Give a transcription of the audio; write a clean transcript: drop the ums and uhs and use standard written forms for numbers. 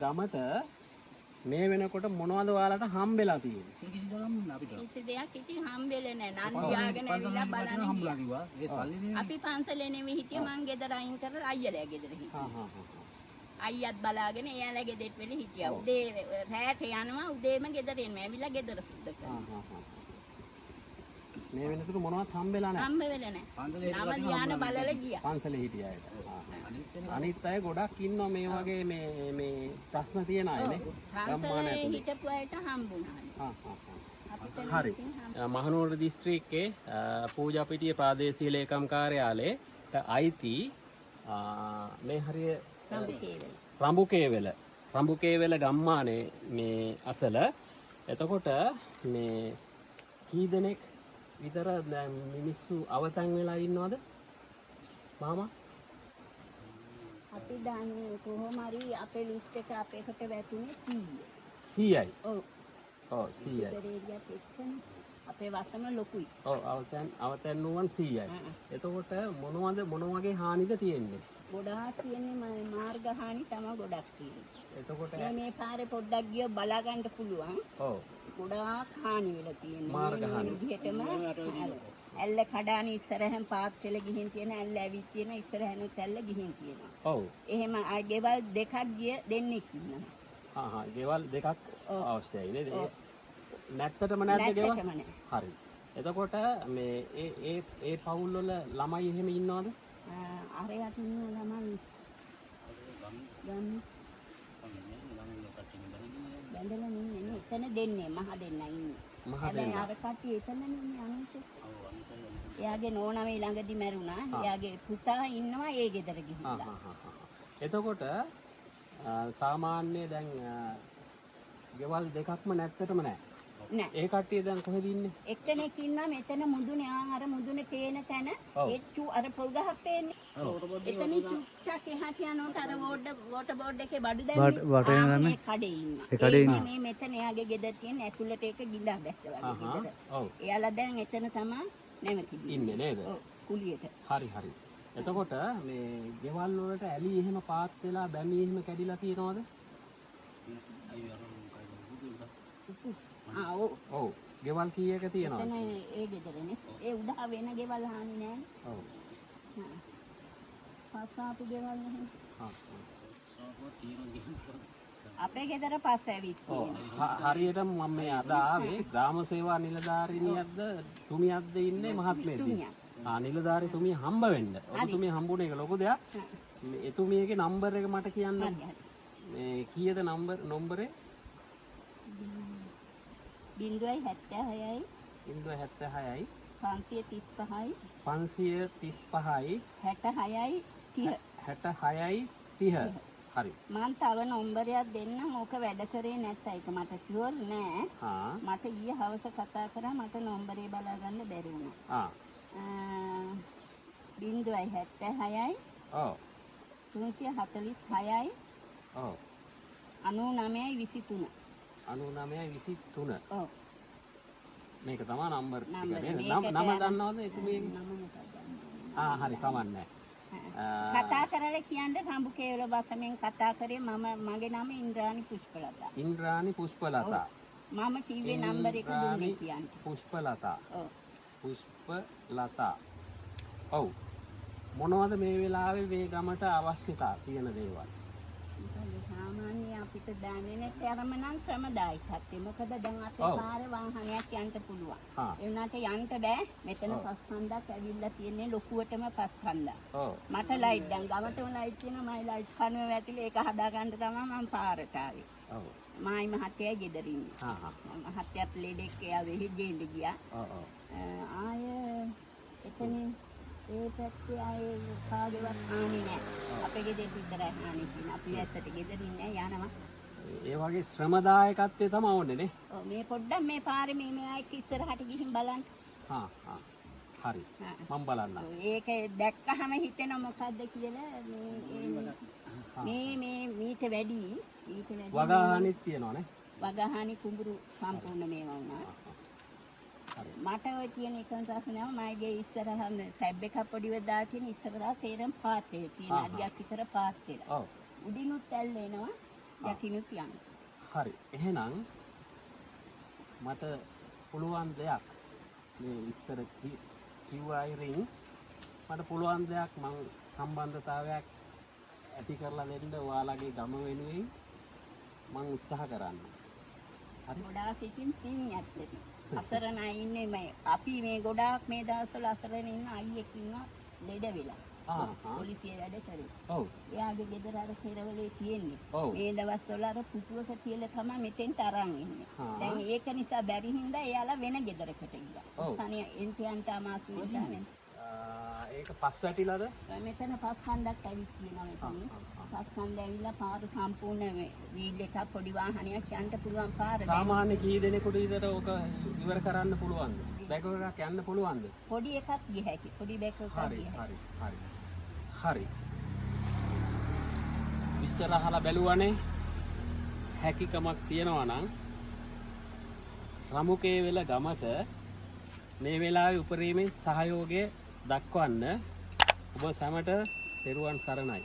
ගමට මේ වෙනකොට මොනවද ඔයාලට හම්බෙලා තියෙන්නේ? කිසි දෙයක් ඉතින් හම්බෙන්නේ නැහැ. නන් යාගෙන ඇවිල්ලා බලන්න. අපි පන්සලේ නෙමෙයි හිටියේ මං ගෙදර අයින් කරලා අයියලා ගෙදර හිටියේ. අයියත් බලාගෙන එයාලා ගෙදෙට වෙලෙ හිටියා. උදේ රැට යනවා උදේම ගෙදර එනවා. ඇවිල්ලා ගෙදර සුද්ධ කරනවා. මේ වෙනකොට මොනවත් හම්බෙලා නැහැ. හම්බෙලා නැහැ. නම ධාන බලලා ගියා. පන්සලේ හිටිය අයට. අනිත් අය ගොඩක් ඉන්නවා මේ වගේ මේ ප්‍රශ්න තියෙන අයනේ. පන්සලේ හිටපු අයට හම්බුණා. හරි. මහනුවර දිස්ත්‍රික්කයේ පූජාපිටිය ප්‍රාදේශීය ලේකම් කාර්යාලයට අයිති මේ හරිය රඹුකේවල ගම්මානේ මේ අසල. එතකොට මේ කී දෙනෙක් විතර මිනිස්සු අවතන් වෙලා ඉන්නවද මාමා? අපි දන්නේ කොහොම හරි අපේ ලිස්ට් එක අපේකට වැටුනේ 100යි. ඔව්. ඔව් 100යි. අපේ වසම ලොකුයි. ඔව් අවතන් නුවන් 100යි. එතකොට මොන වගේ හානිද තියෙන්නේ? ගොඩාක් තියෙන්නේ මාර්ග හානි තමයි ගොඩක් තියෙන්නේ. එතකොට මේ පාරේ පොඩ්ඩක් ගිය බලා ගන්න පුළුවන්. ඔව්. ගොඩාක් හානි වෙලා තියෙන්නේ. මාර්ග හානි. විදිහටම ඇල්ල කඩානේ ඉස්සරහෙන් පාත් වෙලා ගිහින් තියෙන ඇල්ල ඇවිත් තියෙන ඉස්සරහෙනුත් ඇල්ල ගිහින් තියෙනවා. ඔව්. එහෙම ගෙවල් දෙකක් ගිය දෙන්නෙක් ඉන්නවා. ගෙවල් දෙකක් අවශ්‍යයි නේද? නැත්තටම නැද්ද ගෙවල්? හරි. එතකොට මේ ඒ පවුල් වල ළමයි එහෙම ඉන්නවද? අරයට ඉන්න ළමයි බැඳලා ඉන්නේ නේ. එතන දෙන්නේ මහ දෙන්න ඉන්නේ. හැබැයි අර කට්ටිය එතන ඉන්නේ අනුන්සේ. එයාගේ නෝනා මේ ළඟදි මැරුණා. එයාගේ පුතා ඉන්නවා ඒ ගෙදර ගිහිල්ලා. එතකොට සාමාන්‍ය දැන් ගෙවල් දෙකක්ම නැත්තටම නැහැ. නෑ. ඒ කට්ටිය දැන් කොහෙද ඉන්නේ? එක්කෙනෙක් ඉන්නවා මෙතන මුදුනේ අර මුදුනේ තේන තැන එච්චු අර පොල් ගහක් පේන්නේ. එතන චුට්ටක් එහාට යනකොට අර වෝටර් බෝඩ් එකේ බඩු දැම්මේ. මේ කඩේ ඉන්නවා. මේ මෙතන එයාගේ ගෙදර තියෙන ඇතුළට ඒක ගිඳා දැක්කා වගේ ගෙදර. එයාලා දැන් එතන තමයි නැවති ඉන්නේ නේද? ඔව් කුලියට. හරි. එතකොට මේ ගෙවල් වලට ඇලි එහෙම පාත් වෙලා බැමි එහෙම කැඩිලා තියෙනවද? ඔව්. ගෙවල් කීයක තියෙනවද? එතන ඒ ගෙදරනේ. ඒ උඩහ වෙන ගෙවල් හානි නෑ. ඔව්. පස්සාපු ගෙවල් නැහැ. අපේ ගෙදර පස්ස ඇවිත් තියෙනවා. හරියට මම මේ අද ආවේ ග්‍රාම සේවා නිලධාරිනියක්ද තුමියක්ද ඉන්නේ මහත්මයෙක්ද? නිලධාරී තුමිය හම්බ වෙන්න. ඔබතුමිය හම්බුනේ එක ලොකු දෙයක්. මේ එතුමියගේ නම්බර් එක මට කියන්න. මේ කීයද නම්බරේ? 076යි 076යි 535යි 535යි 66යි 30 හරි. මම තව නම්බරයක් දෙන්නම්. ඕක වැඩ කරේ නැත්නම් ඒක මට ෂුවර් නෑ. මට ඊයේ හවස කතා කරා මට නම්බරේ බලා ගන්න බැරි වුණා. 076යි ඔව් 346යි ඔව් 99යි 23 9923. ඔව්. මේක තමයි නම්බර් ටික නේද? නම දන්නවද එතුමියගේ? හරි කමන්නේ. කතා කරලා කියන්න රඹුකේවල වසමෙන් කතා කරේ මගේ නම ඉන්ද්‍රාණි පුෂ්පලතා. ඉන්ද්‍රාණි පුෂ්පලතා. මම කිව්වේ නම්බර් එක දුන්නේ කියන්න. පුෂ්පලතා. ඔව්. පුෂ්පලතා. ඔව්. මොනවද මේ වෙලාවේ මේ ගමට අවශ්‍යතා තියෙන දේවල්? සාමාන්‍ය අපිට දැනෙන්නේ නැති අරම නම් ශ්‍රමදායකත්වය. මොකද දැන් අපේ පාරේ වාහනයක් යන්න පුළුවන්. ඒ වුණාට යන්න බෑ. මෙතන පස් කන්දක් ඇවිල්ලා තියෙන්නේ ලොකුවටම පස් කන්දක්. මට ලයිට් දැන් ගමටම ලයිට් තියෙනවා. මයි ලයිට් කනුව වැටිලා ඒක හදා ගන්න තමයි මම පාරට ආවේ. මායි මහත්තයයි ගෙදර ඉන්නේ. මහත්තයත් ලෙඩෙක් එයා වෙහෙ ජීඳ ගියා. ආය එතනින් ඒ පැත්තේ ආයේ කාගේවත් හානි නෑ. අපේ ගෙදර විතරයි හානි තියෙන්නේ. අපි ඇස්සට ගෙදර ඉන්නේ යනවා. ඒ වගේ ශ්‍රමදායකත්වය තමයි ඕනේ නේ. ඔව් මේ පොඩ්ඩක් මේ පාරේ මේ ආයෙත් ඉස්සරහට ගිහින් බලන්න. හරි. මම බලන්නම්. ඒක දැක්කහම හිතෙන මොකද්ද කියලා මේ මීට වැඩි වගහානිත් තියෙනවනේ. වගහානි කුඹුරු සම්පූර්ණ මේවා වුණා. මට ඔය තියෙන එකම ප්‍රශ්නය මගේ ඉස්සරහ සැබ් එකක් පොඩිව දාලා තියෙන ඉස්සරහා සේරම පාත් වෙලා තියෙන අඩියක් විතර පාත් වෙලා. උඩිනුත් ඇල්ල එනවා. යටිනුත් යන්න. හරි. එහෙනම් මට පුළුවන් දෙයක් මේ විස්තර කිව්ව අයරින් මට පුළුවන් දෙයක් මං සම්බන්ධතාවයක් ඇති කරලා දෙන්න ඔයාලගේ ගම වෙනුවෙන් මං උත්සාහ කරන්න. හරි. ගොඩාක් ඉතින් පින් ඇත්තට. අසරණ අය ඉන්නේ මේ අපි මේ ගොඩාක් මේ දවස්වල අසරණ ඉන්න අයියෙක් ඉන්නවා ලෙඩ වෙලා. පොලිසිය වැඩ කරේ. ඔව්. එයාගේ ගෙදර අර පෙරවලේ තියෙන්නේ. ඔව්. මේ දවස්වල අර පුටුවක තියලා තමයි මෙතෙන්ට අරන් ඉන්නේ. දැන් ඒක නිසා බැරි හින්දා එයාලා වෙන ගෙදරකට ගියා. උස්සනිය එන්ටියන්ට අමාසු වෙලා ඒක පස් වැටිලාද? මෙතන පස් කන්දක් ඇවිත් තියෙනවා මෙතන. පස් කන්ද ඇවිල්ලා පාර සම්පූර්ණ වීල් එකක් පොඩි වාහනයක් යන්න පුළුවන් පාර. සාමාන්‍ය කී දෙනෙකුට විතර ඕක ඉවර කරන්න පුළුවන්ද? බැග් එකක් යන්න පුළුවන්ද? පොඩි එකක් ගිය හැකි. පොඩි බැග් එකක් හරි ගිය හැකි. හරි හරි. විස්තර අහලා බැලුවානේ. හැකියාවක් තියනවා නම් රමුකේ වෙල ගමට මේ වෙලාවේ උපරිමයෙන් සහයෝගය දක්වන්න ඔබ සැමට තෙරුවන් සරණයි.